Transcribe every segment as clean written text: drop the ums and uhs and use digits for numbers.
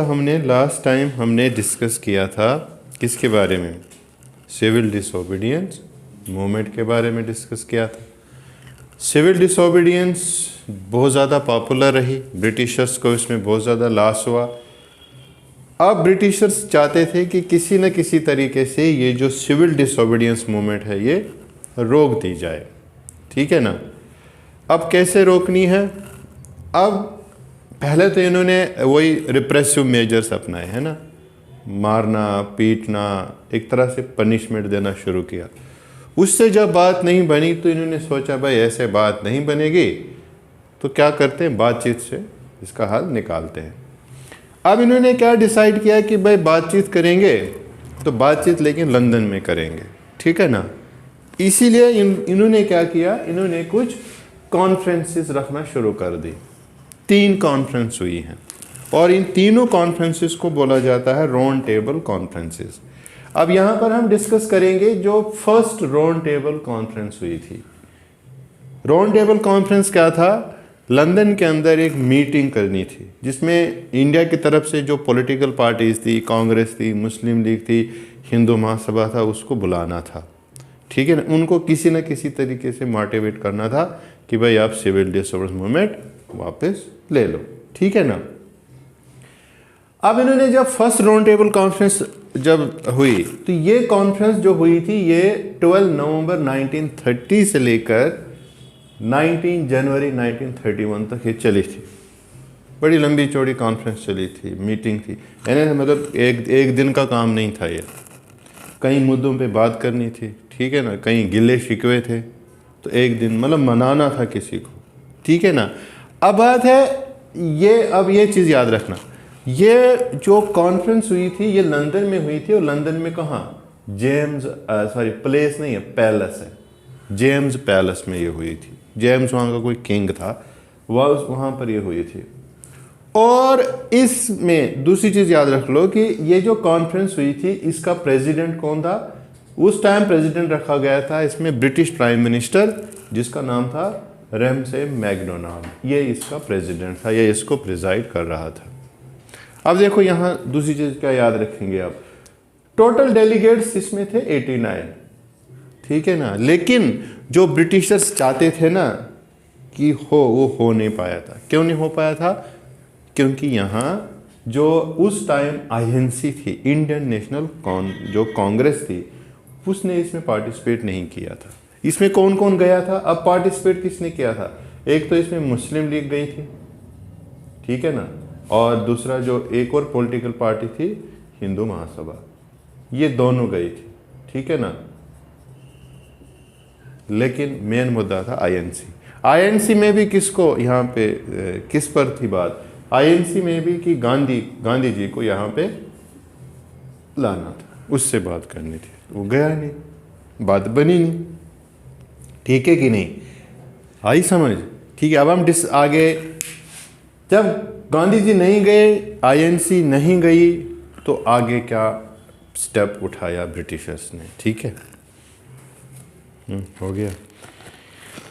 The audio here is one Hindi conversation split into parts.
हमने लास्ट टाइम डिस्कस किया था किसके बारे में, सिविल डिसोबीडियंस मूवमेंट के बारे में डिस्कस किया था। सिविल डिसोबीडियंस बहुत ज़्यादा पॉपुलर रही, ब्रिटिशर्स को इसमें बहुत ज़्यादा लॉस हुआ। अब ब्रिटिशर्स चाहते थे कि किसी न किसी तरीके से ये जो सिविल डिसोबीडियंस मूवमेंट है ये रोक दी जाए, ठीक है ना। अब कैसे रोकनी है? अब पहले तो इन्होंने वही रिप्रेसिव मेजर्स अपनाए हैं ना, मारना पीटना, एक तरह से पनिशमेंट देना शुरू किया। उससे जब बात नहीं बनी तो इन्होंने सोचा भाई ऐसे बात नहीं बनेगी तो क्या करते हैं, बातचीत से इसका हल निकालते हैं। अब इन्होंने क्या डिसाइड किया कि भाई बातचीत करेंगे तो बातचीत लेकिन लंदन में करेंगे, ठीक है ना। इसीलिए इन्होंने क्या किया, इन्होंने कुछ कॉन्फ्रेंसेस रखना शुरू कर दी। 3 कॉन्फ्रेंस हुई हैं और इन तीनों कॉन्फ्रेंसेस को बोला जाता है राउंड टेबल कॉन्फ्रेंसेस। अब यहाँ पर हम डिस्कस करेंगे जो फर्स्ट राउंड टेबल कॉन्फ्रेंस हुई थी। राउंड टेबल कॉन्फ्रेंस क्या था? लंदन के अंदर एक मीटिंग करनी थी जिसमें इंडिया की तरफ से जो पॉलिटिकल पार्टीज थी, कांग्रेस थी, मुस्लिम लीग थी, हिंदू महासभा था, उसको बुलाना था, ठीक है ना। उनको किसी न किसी तरीके से मोटिवेट करना था कि भाई आप सिविल डिसोबीडियंस मूवमेंट वापस ले लो, ठीक है ना। अब इन्होंने जब फर्स्ट राउंड टेबल कॉन्फ्रेंस जब हुई तो ये कॉन्फ्रेंस जो हुई थी ये 12 नवंबर 1930 से लेकर 19 जनवरी 1931 तक ये चली थी। बड़ी लंबी चौड़ी कॉन्फ्रेंस चली थी, मीटिंग थी, यानी मतलब एक दिन का काम नहीं था ये। कई मुद्दों पे बात करनी थी, ठीक है ना, कहीं गिले शिकवे थे तो एक दिन मतलब मनाना था किसी को, ठीक है ना। अब बात है ये, अब ये चीज़ याद रखना, ये जो कॉन्फ्रेंस हुई थी ये लंदन में हुई थी। और लंदन में कहाँ? प्लेस नहीं है, पैलेस है, जेम्स पैलेस में ये हुई थी। जेम्स वहाँ का कोई किंग था, वहाँ पर ये हुई थी। और इसमें दूसरी चीज़ याद रख लो कि ये जो कॉन्फ्रेंस हुई थी इसका प्रेसिडेंट कौन था? उस टाइम प्रेसिडेंट रखा गया था इसमें ब्रिटिश प्राइम मिनिस्टर जिसका नाम था रैमसे मैकडोनाल्ड। ये इसका प्रेसिडेंट था, ये इसको प्रिजाइड कर रहा था। अब देखो यहाँ दूसरी चीज़ क्या याद रखेंगे आप, टोटल डेलीगेट्स इसमें थे 89, ठीक है ना। लेकिन जो ब्रिटिशर्स चाहते थे ना कि वो हो नहीं पाया था। क्यों नहीं हो पाया था? क्योंकि यहाँ जो उस टाइम आईएनसी थी, इंडियन नेशनल जो कांग्रेस थी, उसने इसमें पार्टिसिपेट नहीं किया था। इसमें कौन कौन गया था? अब पार्टिसिपेट किसने किया था? एक तो इसमें मुस्लिम लीग गई थी, ठीक है ना, और दूसरा जो एक और पॉलिटिकल पार्टी थी हिंदू महासभा, ये दोनों गई थी, ठीक है ना। लेकिन मेन मुद्दा था आईएनसी। आईएनसी में भी किसको यहाँ पे किस पर थी बात? आईएनसी में भी कि गांधी जी को यहाँ पे लाना था, उससे बात करनी थी। वो गया नहीं, बात बनी नहीं, ठीक है कि नहीं, आई समझ, ठीक है। अब हम आगे, जब गांधी जी नहीं गए, आईएनसी नहीं गई, तो आगे क्या स्टेप उठाया ब्रिटिशर्स ने, ठीक है। हो गया।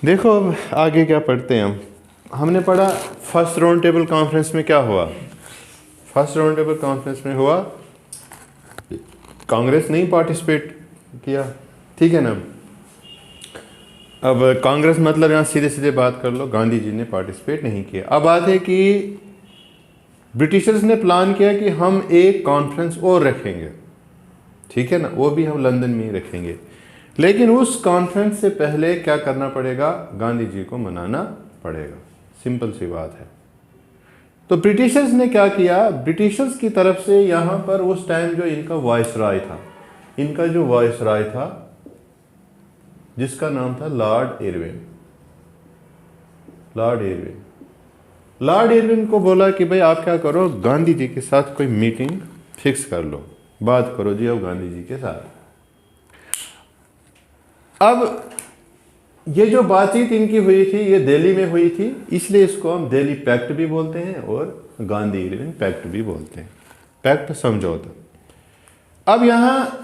देखो अब आगे क्या पढ़ते हैं हमने पढ़ा फर्स्ट राउंड टेबल कॉन्फ्रेंस में क्या हुआ। फर्स्ट राउंड टेबल कॉन्फ्रेंस में हुआ कांग्रेस नहीं पार्टिसिपेट किया, ठीक है ना। अब कांग्रेस मतलब यहाँ सीधे सीधे बात कर लो, गांधी जी ने पार्टिसिपेट नहीं किया। अब बात है कि ब्रिटिशर्स ने प्लान किया कि हम एक कॉन्फ्रेंस और रखेंगे, ठीक है ना, वो भी हम लंदन में ही रखेंगे। लेकिन उस कॉन्फ्रेंस से पहले क्या करना पड़ेगा? गांधी जी को मनाना पड़ेगा, सिंपल सी बात है। तो ब्रिटिशर्स ने क्या किया? ब्रिटिशर्स की तरफ से यहाँ पर उस टाइम जो इनका वायसराय था, इनका जो वायसराय था जिसका नाम था लॉर्ड इरविन। लॉर्ड इरविन को बोला कि भाई आप क्या करो, गांधी जी के साथ कोई मीटिंग फिक्स कर लो, बात करो जी अब गांधी जी के साथ। अब ये जो बातचीत इनकी हुई थी ये दिल्ली में हुई थी, इसलिए इसको हम दिल्ली पैक्ट भी बोलते हैं और गांधी इरविन पैक्ट भी बोलते हैं, पैक्ट समझौता। अब यहाँ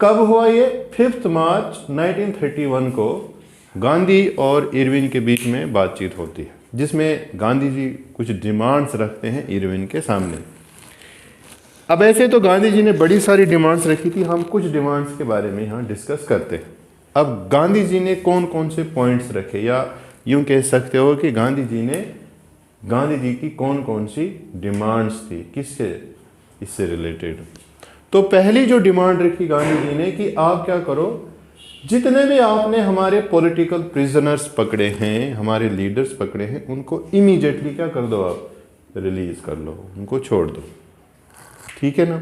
कब हुआ ये? 5 मार्च 1931 को गांधी और इरविन के बीच में बातचीत होती है जिसमें गांधी जी कुछ डिमांड्स रखते हैं इरविन के सामने। अब ऐसे तो गांधी जी ने बड़ी सारी डिमांड्स रखी थी, हम कुछ डिमांड्स के बारे में यहाँ डिस्कस करते हैं। अब गांधी जी ने कौन कौन से पॉइंट्स रखे, या यूं कह सकते हो कि गांधी जी की कौन कौन सी डिमांड्स थी, किससे इससे रिलेटेड। तो पहली जो डिमांड रखी गांधी जी ने कि आप क्या करो, जितने भी आपने हमारे पॉलिटिकल प्रिजनर्स पकड़े हैं, हमारे लीडर्स पकड़े हैं, उनको इमीडिएटली क्या कर दो, आप रिलीज कर लो, उनको छोड़ दो, ठीक है ना।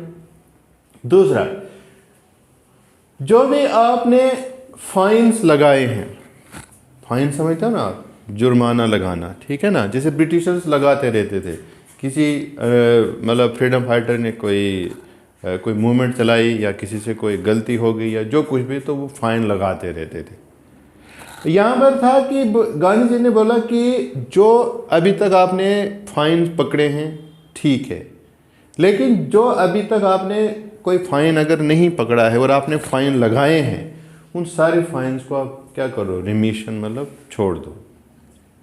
दूसरा, जो भी आपने फाइन्स लगाए हैं, फाइन समझते हो ना आप, जुर्माना लगाना, ठीक है ना, जैसे ब्रिटिशर्स लगाते रहते थे, किसी मतलब फ्रीडम फाइटर ने कोई मूवमेंट चलाई या किसी से कोई गलती हो गई या जो कुछ भी, तो वो फाइन लगाते रहते थे। यहाँ पर था कि गांधी जी ने बोला कि जो अभी तक आपने फाइन पकड़े हैं ठीक है, लेकिन जो अभी तक आपने कोई फाइन अगर नहीं पकड़ा है और आपने फाइन लगाए हैं, उन सारे फाइन्स को आप क्या करो, रिमीशन, मतलब छोड़ दो,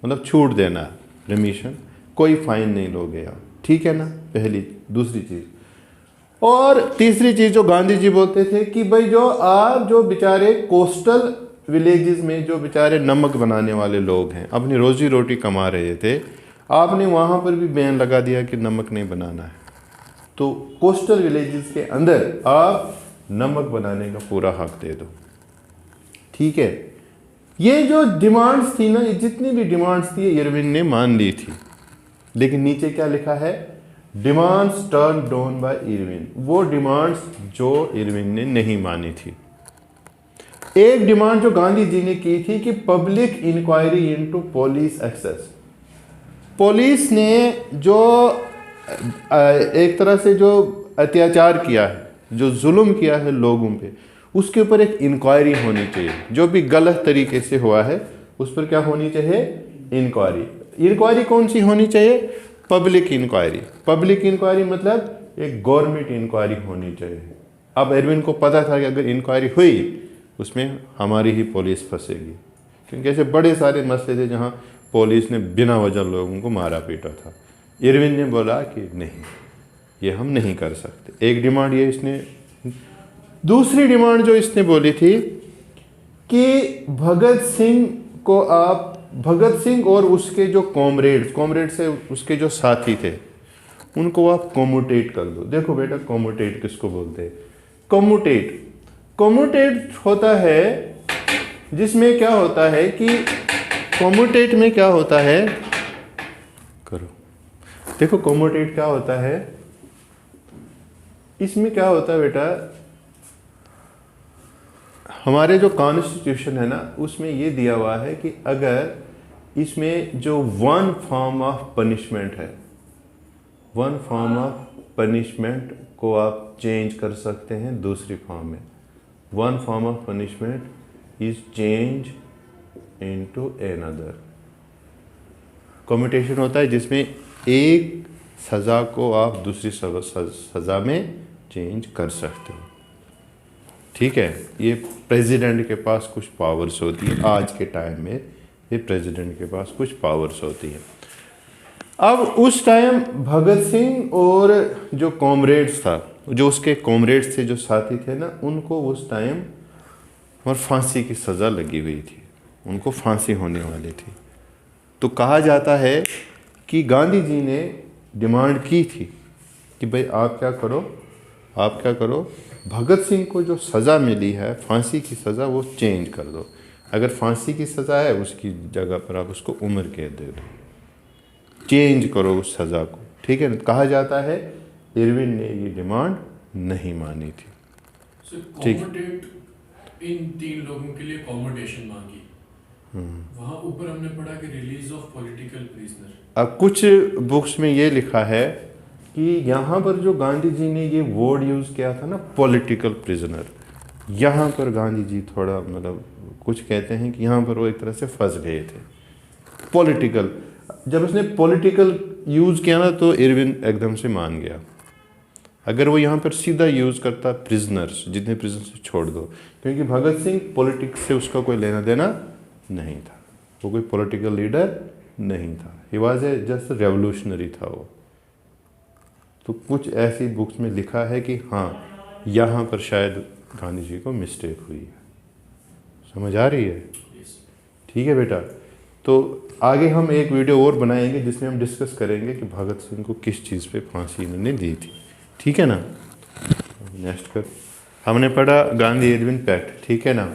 मतलब छूट देना, रिमीशन, कोई फाइन नहीं लोगे आप, ठीक है ना, पहली। दूसरी चीज़, और तीसरी चीज़ जो गांधी जी बोलते थे कि भाई जो बेचारे कोस्टल विलेजेस में जो बेचारे नमक बनाने वाले लोग हैं, अपनी रोजी रोटी कमा रहे थे, आपने वहाँ पर भी बैन लगा दिया कि नमक नहीं बनाना है। तो कोस्टल विलेजेस के अंदर आप नमक बनाने का पूरा हक दे दो, ठीक है। ये जो डिमांड्स थी ना, ये जितनी भी डिमांड्स थी इरविन ने मान ली थी, लेकिन नीचे क्या लिखा है, demands turn down by Irwin, वो डिमांड्स जो इरविन ने नहीं मानी थी। एक डिमांड जो गांधी जी ने की थी कि public inquiry into police excess, police ने जो एक तरह से जो अत्याचार किया है, जो जुल्म किया है लोगों पे, उसके ऊपर एक इंक्वायरी होनी चाहिए। जो भी गलत तरीके से हुआ है उस पर क्या होनी चाहिए, इंक्वायरी। इंक्वायरी कौन सी होनी चाहिए, पब्लिक इंक्वायरी। पब्लिक इंक्वायरी मतलब एक गवर्नमेंट इंक्वायरी होनी चाहिए। अब इरविन को पता था कि अगर इंक्वायरी हुई उसमें हमारी ही पुलिस फंसेगी, क्योंकि ऐसे बड़े सारे मसले थे जहाँ पुलिस ने बिना वजह लोगों को मारा पीटा था। इरविन ने बोला कि नहीं, ये हम नहीं कर सकते। एक डिमांड ये इसने। दूसरी डिमांड जो इसने बोली थी कि भगत सिंह और उसके जो कॉमरेड से उसके जो साथी थे, उनको आप कॉम्यूटेट कर दो। देखो बेटा, कॉम्यूटेट किसको बोलते हैं, कॉम्यूटेट होता है जिसमें क्या होता है कि कॉम्यूटेट में क्या होता है, करो, देखो कॉम्यूटेट क्या होता है, इसमें क्या होता है बेटा, हमारे जो कॉन्स्टिट्यूशन है ना, उसमें ये दिया हुआ है कि अगर इसमें जो वन फॉर्म ऑफ पनिशमेंट है, वन फॉर्म ऑफ पनिशमेंट को आप चेंज कर सकते हैं दूसरी फॉर्म में। One form of punishment is change into another. Commutation होता है जिसमें एक सज़ा को आप दूसरी सज़ा में चेंज कर सकते हो, ठीक है। ये प्रेसिडेंट के पास कुछ पावर्स होती है, आज के टाइम में ये प्रेसिडेंट के पास कुछ पावर्स होती है। अब उस टाइम भगत सिंह और जो कॉमरेड्स था, जो उसके कॉमरेड्स थे, जो साथी थे ना, उनको उस टाइम और फांसी की सज़ा लगी हुई थी, उनको फांसी होने वाली थी। तो कहा जाता है कि गांधी जी ने डिमांड की थी कि भाई आप क्या करो, भगत सिंह को जो सज़ा मिली है फांसी की सज़ा, वो चेंज कर दो। अगर फांसी की सज़ा है उसकी जगह पर आप उसको उम्र कैद दे दो, चेंज करो उस सज़ा को, ठीक है। कहा जाता है इरविन ने ये डिमांड नहीं मानी थी, ठीक। इन तीन लोगों के लिए कॉमोडेशन मांगी, वहाँ ऊपर हमने पढ़ा कि रिलीज ऑफ पॉलिटिकल प्रिजनर। अब कुछ बुक्स में ये लिखा है कि यहाँ पर जो गांधी जी ने ये वर्ड यूज़ किया था ना, पॉलिटिकल प्रिजनर, यहाँ पर गांधी जी थोड़ा मतलब कुछ कहते हैं कि यहाँ पर वो एक तरह से फंस गए थे। पॉलिटिकल, जब उसने पॉलिटिकल यूज़ किया ना तो इरविन एकदम से मान गया। अगर वो यहाँ पर सीधा यूज़ करता प्रिजनर्स, जितने प्रिजनर्स छोड़ दो, क्योंकि भगत सिंह पॉलिटिक्स से उसका कोई लेना देना नहीं था, वो कोई पॉलिटिकल लीडर नहीं था, he was a just revolutionary था वो, तो कुछ ऐसी बुक्स में लिखा है कि हाँ यहाँ पर शायद गांधी जी को मिस्टेक हुई है। समझ आ रही है? ठीक है बेटा। तो आगे हम एक वीडियो और बनाएंगे जिसमें हम डिस्कस करेंगे कि भगत सिंह को किस चीज़ पे फांसी इन्होंने दी थी। ठीक है ना? नेक्स्ट कर, हमने पढ़ा गांधी इरविन पैक्ट। ठीक है ना?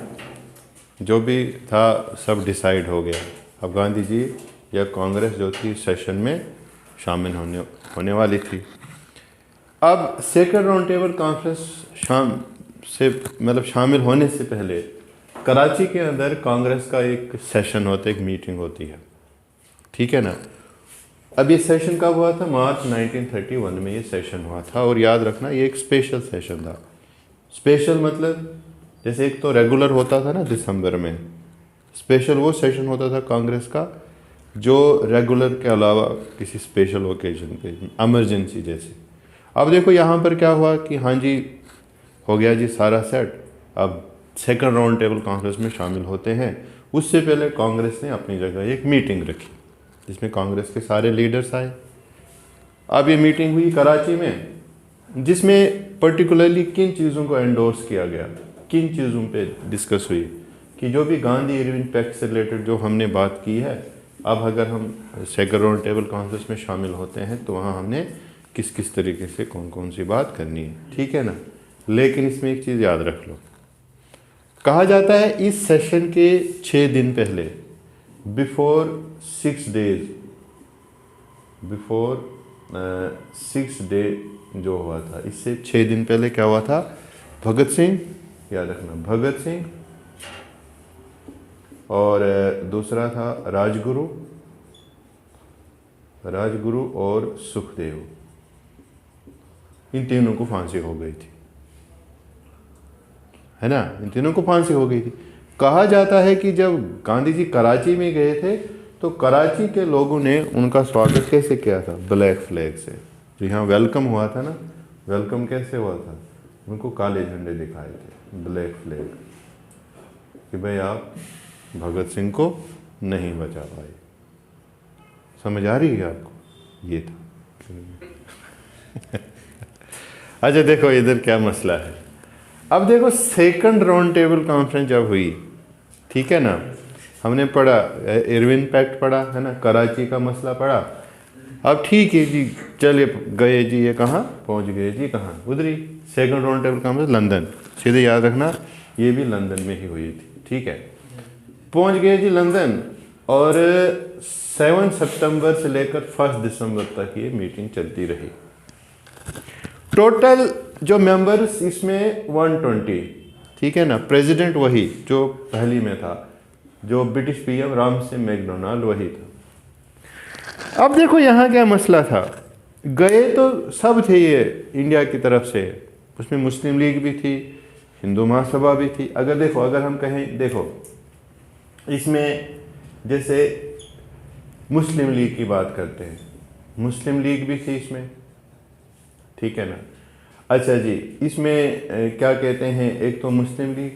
जो भी था सब डिसाइड हो गया। अब गांधी जी या कांग्रेस जो थी सेशन में शामिल होने वाली थी। अब सेकंड राउंड टेबल कॉन्फ्रेंस शामिल होने से पहले कराची के अंदर कांग्रेस का एक सेशन होता है, एक मीटिंग होती है। ठीक है ना? अब ये सेशन कब हुआ था? मार्च 1931 में ये सेशन हुआ था। और याद रखना ये एक स्पेशल सेशन था। स्पेशल मतलब जैसे एक तो रेगुलर होता था ना दिसंबर में, स्पेशल वो सेशन होता था कांग्रेस का जो रेगुलर के अलावा किसी स्पेशल ओकेजन पे, इमरजेंसी जैसे। अब देखो यहाँ पर क्या हुआ कि हाँ जी हो गया जी सारा सेट, अब सेकंड राउंड टेबल कॉन्फ्रेंस में शामिल होते हैं। उससे पहले कांग्रेस ने अपनी जगह एक मीटिंग रखी जिसमें कांग्रेस के सारे लीडर्स आए। अब ये मीटिंग हुई कराची में, जिसमें पर्टिकुलरली किन चीज़ों को एंडोर्स किया गया, किन चीज़ों पे डिस्कस हुई कि जो भी गांधी इरविन पैक्ट से रिलेटेड जो हमने बात की है, अब अगर हम सेकंड राउंड टेबल कॉन्फ्रेंस में शामिल होते हैं तो वहाँ हमने किस किस तरीके से कौन कौन सी बात करनी है। ठीक है ना? लेकिन इसमें एक चीज़ याद रख लो, कहा जाता है इस सेशन के 6 दिन पहले, बिफोर 6 डेज, बिफोर 6 डे जो हुआ था, इससे 6 दिन पहले क्या हुआ था? भगत सिंह, याद रखना, भगत सिंह और दूसरा था राजगुरु और सुखदेव, इन तीनों को फांसी हो गई थी, है ना? इन तीनों को फांसी हो गई थी। कहा जाता है कि जब गांधी जी कराची में गए थे तो कराची के लोगों ने उनका स्वागत कैसे किया था? ब्लैक फ्लैग से। जो यहाँ वेलकम हुआ था ना, वेलकम कैसे हुआ था? उनको काले झंडे दिखाए थे, ब्लैक फ्लैग, कि भाई आप भगत सिंह को नहीं बचा पाए। समझ आ रही है आपको? ये था। अच्छा देखो इधर क्या मसला है। अब देखो सेकंड राउंड टेबल कॉन्फ्रेंस जब हुई, ठीक है ना, हमने पढ़ा इरविन पैक्ट पढ़ा, है ना, कराची का मसला पढ़ा। अब ठीक है जी, चले गए जी, ये कहाँ पहुँच गए जी? कहाँ? उधरी second round table conference London, सीधे याद रखना ये भी लंदन में ही हुई थी। ठीक है, पहुँच गए जी लंदन, और 7 सितंबर से लेकर 1 दिसंबर तक ये मीटिंग चलती रही। टोटल जो मेंबर्स इसमें 120, ठीक है ना। प्रेसिडेंट वही जो पहली में था, जो ब्रिटिश पीएम रामसे मैकडोनाल्ड वही था। अब देखो यहाँ क्या मसला था, गए तो सब थे ये इंडिया की तरफ से, उसमें मुस्लिम लीग भी थी, हिंदू महासभा भी थी। अगर देखो, अगर हम कहें, देखो इसमें जैसे मुस्लिम लीग की बात करते हैं, मुस्लिम लीग भी थी इसमें, ठीक है ना। अच्छा जी, इसमें क्या कहते हैं, एक तो मुस्लिम लीग,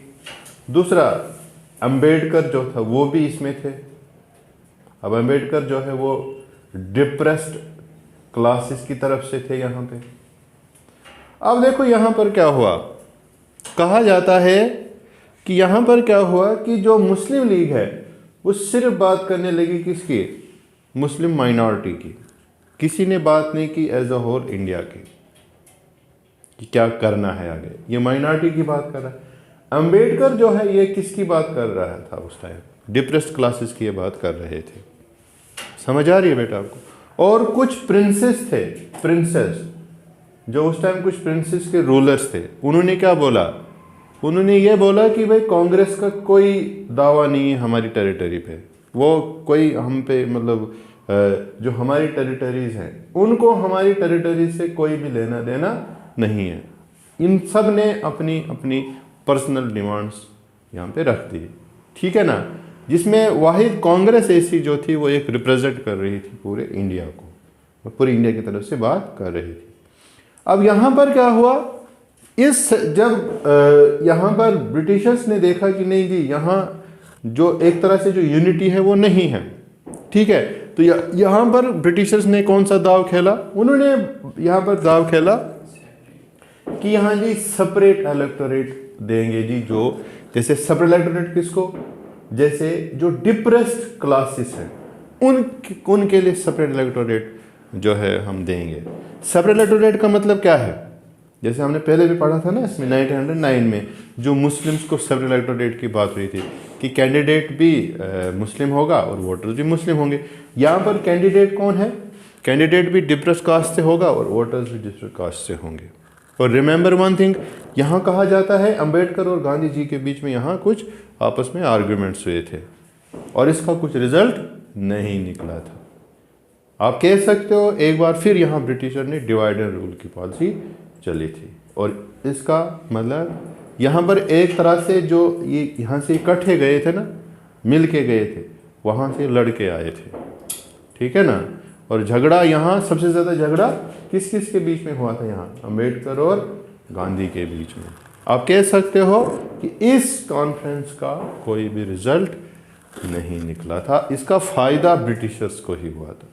दूसरा अंबेडकर जो था वो भी इसमें थे। अब अंबेडकर जो है वो डिप्रेस्ड क्लासेस की तरफ से थे यहाँ पे। अब देखो यहाँ पर क्या हुआ, कहा जाता है कि यहाँ पर क्या हुआ कि जो मुस्लिम लीग है वो सिर्फ बात करने लगी किसकी? मुस्लिम माइनॉरिटी की। किसी ने बात नहीं की एज अ होल इंडिया की कि क्या करना है आगे, ये माइनॉरिटी की बात कर रहा है। अंबेडकर जो है ये किसकी बात कर रहा था उस टाइम? डिप्रेस्ड क्लासेस की ये बात कर रहे थे। समझ आ रही है बेटा आपको? और कुछ प्रिंसेस थे, प्रिंसेस जो उस टाइम कुछ प्रिंसेस के रूलर्स थे, उन्होंने क्या बोला? उन्होंने ये बोला कि भाई कांग्रेस का कोई दावा नहीं है हमारी टेरिटरी पे, वो कोई हम पे मतलब जो हमारी टेरिटरीज हैं उनको हमारी टेरिटरी से कोई भी लेना देना नहीं है। इन सब ने अपनी अपनी पर्सनल डिमांड्स यहाँ पे रख दी, ठीक है ना। जिसमें वाहिद कांग्रेस ऐसी जो थी वो एक रिप्रेजेंट कर रही थी पूरे इंडिया को, पूरी इंडिया की तरफ से बात कर रही थी। अब यहाँ पर क्या हुआ, जब यहाँ पर ब्रिटिशर्स ने देखा कि नहीं जी, यहाँ जो एक तरह से जो यूनिटी है वो नहीं है, ठीक है, तो यहाँ पर ब्रिटिशर्स ने कौन सा दाव खेला? उन्होंने यहाँ पर दाव खेला कि यहाँ जी सेपरेट इलेक्टोरेट देंगे जी, जो जैसे सेपरेट इलेक्टोरेट किसको, जैसे जो डिप्रेस्ड क्लासेस हैं उनके लिए सेपरेट इलेक्टोरेट जो है हम देंगे। सेपरेट इलेक्टोरेट का मतलब क्या है? जैसे हमने पहले भी पढ़ा था ना इसमें 1909 में जो मुस्लिम्स को सेपरेट इलेक्टोरेट की बात हुई थी कि कैंडिडेट भी मुस्लिम होगा और वोटर्स भी मुस्लिम होंगे। यहाँ पर कैंडिडेट कौन है? कैंडिडेट भी डिप्रेस्ड कास्ट से होगा और वोटर्स भी डिप्रेस्ड कास्ट से होंगे। और रिमेंबर वन थिंग, यहाँ कहा जाता है अंबेडकर और गांधी जी के बीच में यहाँ कुछ आपस में आर्ग्यूमेंट्स हुए थे और इसका कुछ रिजल्ट नहीं निकला था। आप कह सकते हो एक बार फिर यहाँ ब्रिटिशर ने डिवाइड एंड रूल की पॉलिसी चली थी और इसका मतलब यहाँ पर एक तरह से जो ये यहाँ से इकट्ठे गए थे ना, मिल के गए थे, वहाँ से लड़के आए थे, ठीक है ना। और झगड़ा यहाँ सबसे ज़्यादा झगड़ा किस किस के बीच में हुआ था? यहाँ अंबेडकर और गांधी के बीच में। आप कह सकते हो कि इस कॉन्फ्रेंस का कोई भी रिजल्ट नहीं निकला था, इसका फ़ायदा ब्रिटिशर्स को ही हुआ था,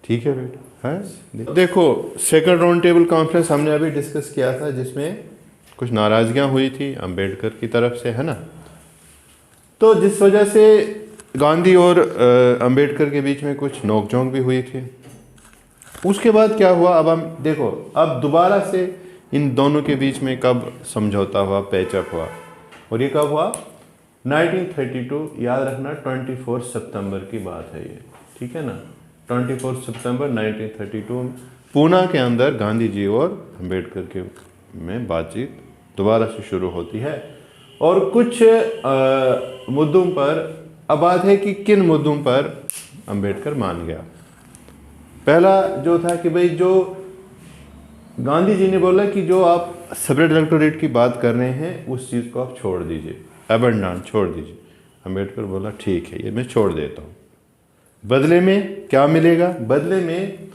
ठीक है बेटा, है। देखो सेकंड राउंड टेबल कॉन्फ्रेंस हमने अभी डिस्कस किया था जिसमें कुछ नाराज़गियाँ हुई थी अंबेडकर की तरफ से, है ना। तो जिस वजह से गांधी और अंबेडकर के बीच में कुछ नोकझोंक भी हुई थी। उसके बाद क्या हुआ? अब हम देखो, अब दोबारा से इन दोनों के बीच में कब समझौता हुआ, पैचअप हुआ, और ये कब हुआ? 1932, याद रखना 24 सितंबर की बात है ये, ठीक है ना। 24 सितंबर 1932 पूना के अंदर गांधी जी और अंबेडकर के में बातचीत दोबारा से शुरू होती है और कुछ मुद्दों पर, अब बात है कि किन मुद्दों पर अंबेडकर मान गया। पहला जो था कि भाई जो गांधी जी ने बोला कि जो आप सेपरेट इलेक्टोरेट की बात कर रहे हैं उस चीज़ को आप छोड़ दीजिए, अबंडन छोड़ दीजिए। अंबेडकर बोला ठीक है, ये मैं छोड़ देता हूँ। बदले में क्या मिलेगा? बदले में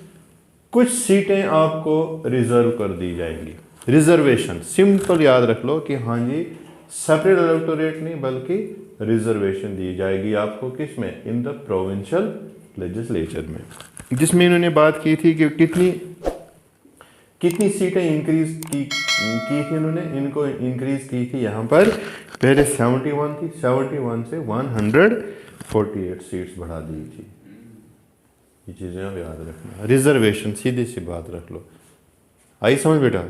कुछ सीटें आपको रिजर्व कर दी जाएंगी, रिजर्वेशन। सिंपल याद रख लो कि हाँ जी, सेपरेट इलेक्टोरेट नहीं बल्कि रिजर्वेशन दी जाएगी आपको, किस में? इन द प्रोविंशियल लेजिस्लेचर में, जिसमें इन्होंने बात की थी कि कितनी सीटें इंक्रीज की थी इन्होंने, इनको इंक्रीज की थी यहाँ पर पहले 71 थी, 71 से 148 सीट्स बढ़ा दी थी। ये चीज़ें आप याद रखना, रिजर्वेशन, सीधी सी बात रख लो। आई समझ बेटा?